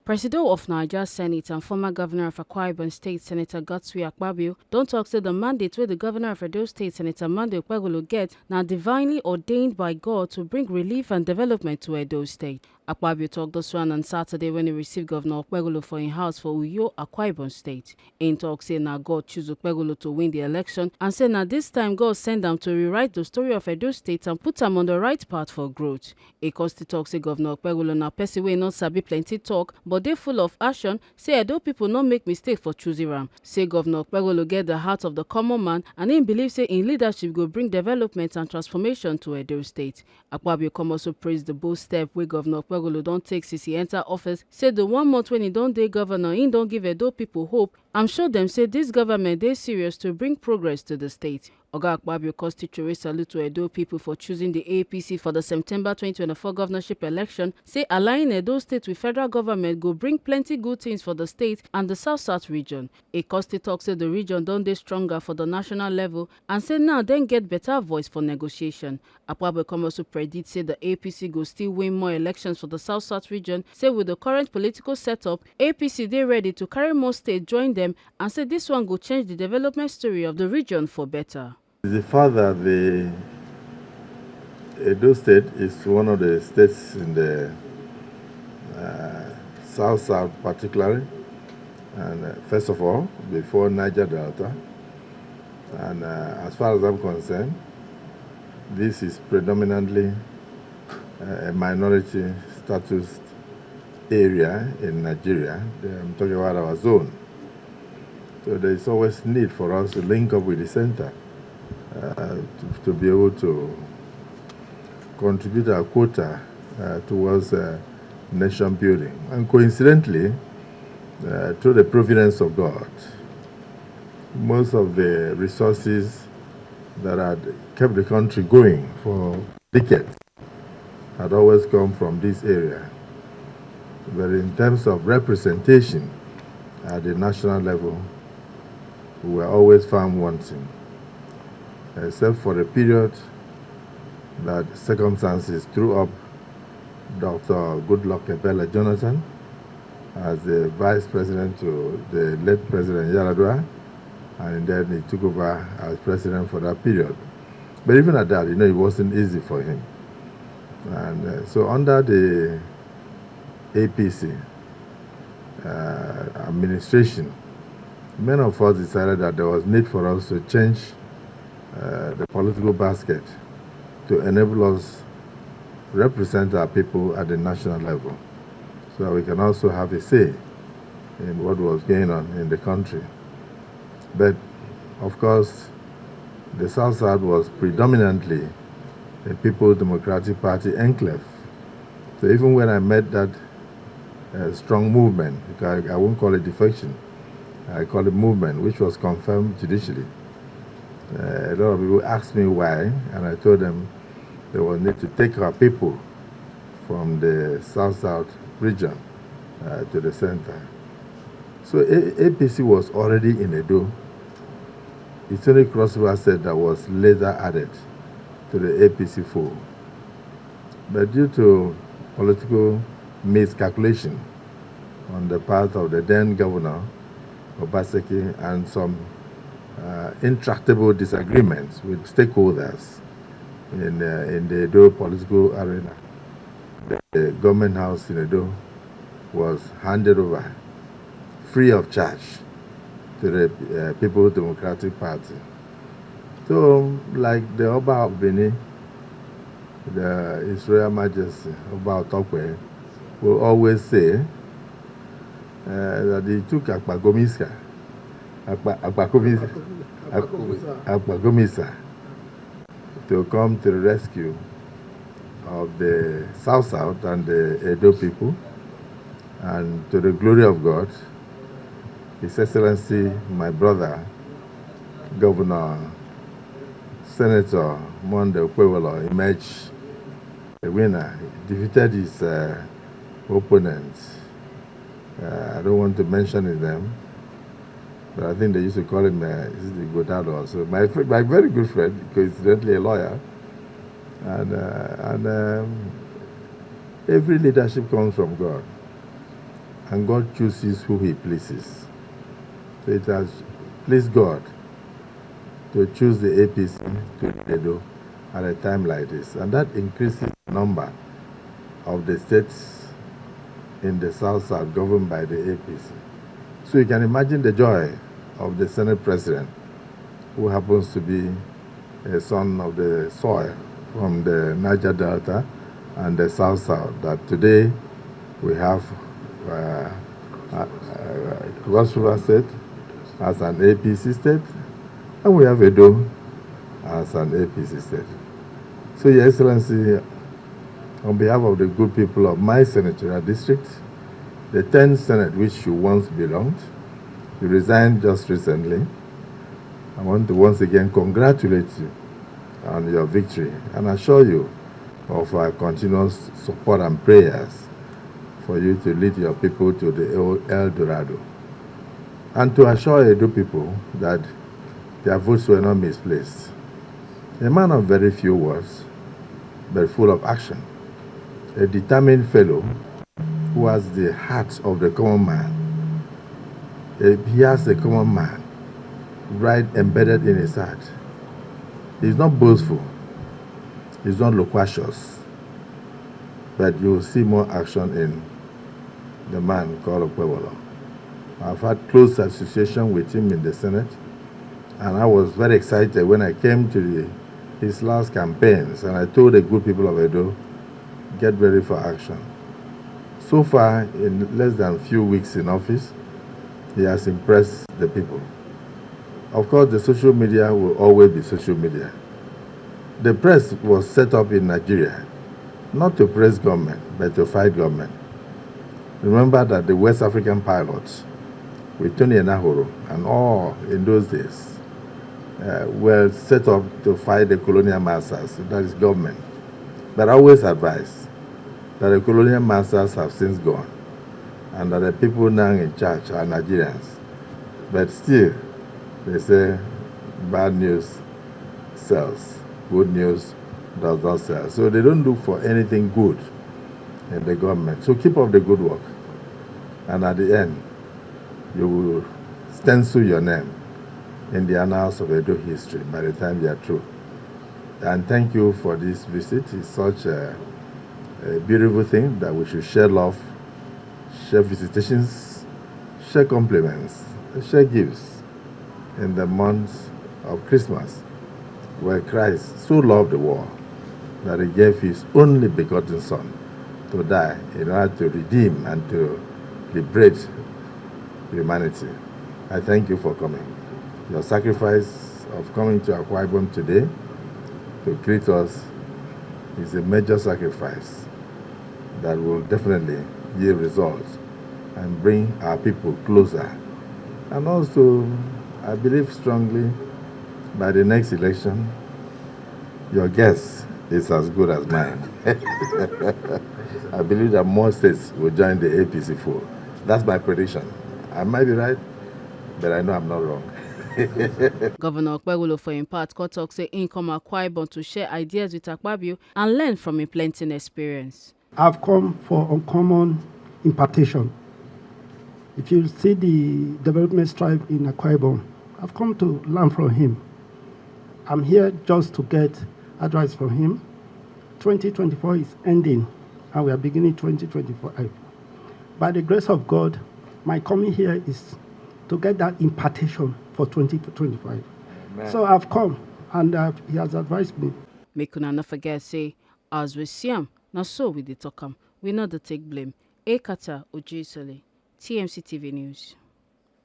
President of Niger Senate and former governor of Akwa-Ibom State, Senator Akpabio, don't talk say the mandate where the governor of Edo State, Senator Okpebholo, get now divinely ordained by God to bring relief and development to Edo State. Akpabio talked this one on Saturday when he received Governor Okpebholo for his house for Uyo, Akwa-Ibom State. In talk say now God choose Okpebholo to win the election and say now this time God send them to rewrite the story of Edo State and put them on the right path for growth. A cost talk say Governor Okpebholo na person wey not sabi plenty talk but they full of action. Say Edo people not make mistake for choosing am. Say Governor Okpebholo get the heart of the common man and he believe say in leadership go bring development and transformation to Edo State. Akpabio come also praise the bold step where Governor Okpebholo don't take since he enter office. Say the 1 month when he don't dey governor, he don't give Edo people hope. I'm sure them say this government they serious to bring progress to the state. Oga Akpabio constitute salute to Edo people for choosing the APC for the September 2024 governorship election. Say aligning Edo State with federal government go bring plenty good things for the state and the South-South region. A Costi talk say the region don't dey stronger for the national level and say now then get better voice for negotiation. Akpabio come also predict say the APC go still win more elections for the South-South region. Say with the current political setup, APC they ready to carry more states join them and say this one go change the development story of the region for better. The fact that the Edo State is one of the states in the South-South particularly, and first of all, before Niger Delta, and as far as I'm concerned, this is predominantly a minority status area in Nigeria. I'm talking about our zone. So there is always need for us to link up with the center. To be able to contribute our quota towards nation building. And coincidentally, through the providence of God, most of the resources that had kept the country going for decades had always come from this area. But in terms of representation at the national level, we were always found wanting. Except for the period that circumstances threw up Dr. Goodluck Jonathan as the vice president to the late President Yaradua, and then he took over as president for that period. But even at that, it wasn't easy for him. And so under the APC administration, many of us decided that there was need for us to change the political basket to enable us represent our people at the national level so that we can also have a say in what was going on in the country. But of course, the South-South was predominantly a People's Democratic Party enclave. So even when I met that strong movement, because I won't call it defection, I call it movement, which was confirmed judicially. A lot of people asked me why, and I told them they will need to take our people from the South-South region to the center. So APC was already in Edo. It's only Cross River State that was later added to the APC fold. But due to political miscalculation on the part of the then governor, Obaseki, and some intractable disagreements with stakeholders in the Edo political arena, the government house in Edo was handed over free of charge to the People's Democratic Party. So, like the Oba of Benin, His Royal Majesty Oba Otokwe will always say that he took Akpagomisa to come to the rescue of the South-South and the Edo people, and to the glory of God, His Excellency, my brother, Governor, Senator Monday Okpebholo emerged a winner. He defeated his opponents. I don't want to mention his name, but I think they used to call him Godado. So my very good friend, coincidentally a lawyer, and every leadership comes from God. and God chooses who he pleases. So it has pleased God to choose the APC to lead Edo at a time like this. And that increases the number of the states in the South governed by the APC. So you can imagine the joy of the Senate President, who happens to be a son of the soil from the Niger Delta and the South, that today we have Cross River State as an APC state, and we have Edo as an APC state. So, Your Excellency, on behalf of the good people of my senatorial district, the 10th Senate which you once belonged, you resigned just recently. I want to once again congratulate you on your victory and assure you of our continuous support and prayers for you to lead your people to the El Dorado. And to assure Edo people that their votes were not misplaced. A man of very few words, but full of action. A determined fellow who has the heart of the common man. He has the common man right embedded in his heart. He's not boastful. He's not loquacious. But you will see more action in the man called Okpebholo. I've had close association with him in the Senate, and I was very excited when I came to his last campaigns, and I told the good people of Edo, get ready for action. So far, in less than a few weeks in office, he has impressed the people. Of course, the social media will always be social media. The press was set up in Nigeria, not to praise government, but to fight government. Remember that the West African pilots, with Tony Enahoro and all in those days, were set up to fight the colonial masters, that is government. But I always advise that the colonial masters have since gone, and that the people now in charge are Nigerians. But still, they say bad news sells, good news does not sell. So they don't look for anything good in the government. So keep up the good work. And at the end, you will stencil your name in the annals of Edo history by the time you are through. And thank you for this visit. It's such a beautiful thing that we should share love, share visitations, share compliments, share gifts in the month of Christmas, where Christ so loved the world that he gave his only begotten Son to die in order to redeem and to liberate humanity. I thank you for coming. Your sacrifice of coming to Akwa-Ibom today to greet us is a major sacrifice that will definitely yield results and bring our people closer. And also, I believe strongly by the next election, your guess is as good as mine. I believe that more states will join the APC fold. That's my prediction. I might be right, but I know I'm not wrong. Governor Okpebholo, for in part, talk say in come Akwa-Ibom to share ideas with Akpabio and learn from a plenty experience. I've come for uncommon impartation. If you see the development strive in Akwa-Ibom, I've come to learn from him. I'm here just to get advice from him. 2024 is ending, and we are beginning 2025. By the grace of God, my coming here is to get that impartation for 2025. Amen. So I've come, and he has advised me. Make una not forget, say, as we see him, now so we dey talk am. We know the take blame. Ekata Ojisole, TMC TV News.